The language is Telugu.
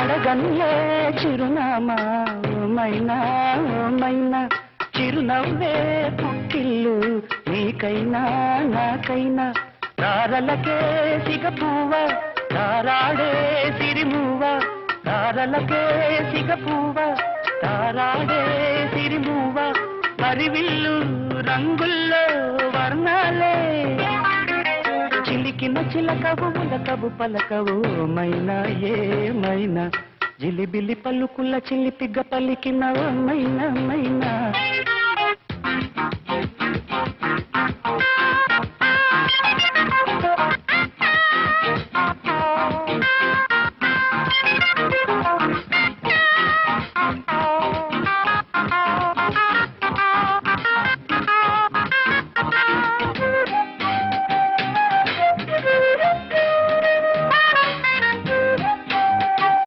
అడగన్లే చిరునామా మైనా మైనా చిరునవ్వే పుట్టిల్లు నీకైనా నాకైనా తారలకే సిగపువ్వ తారాడే సిరిమువ్వ తారలకే సిగపువ్వ తారాడే సిరిమువ్వ పరివిల్లు రంగుల్లో వర్ణాలే చిలికిన చిలకవు ఉలకవు పలకవు మైనా ఏమైనా జిలిబిలి పలుకుల చిలిపిగ పలికిన మైనా మైనా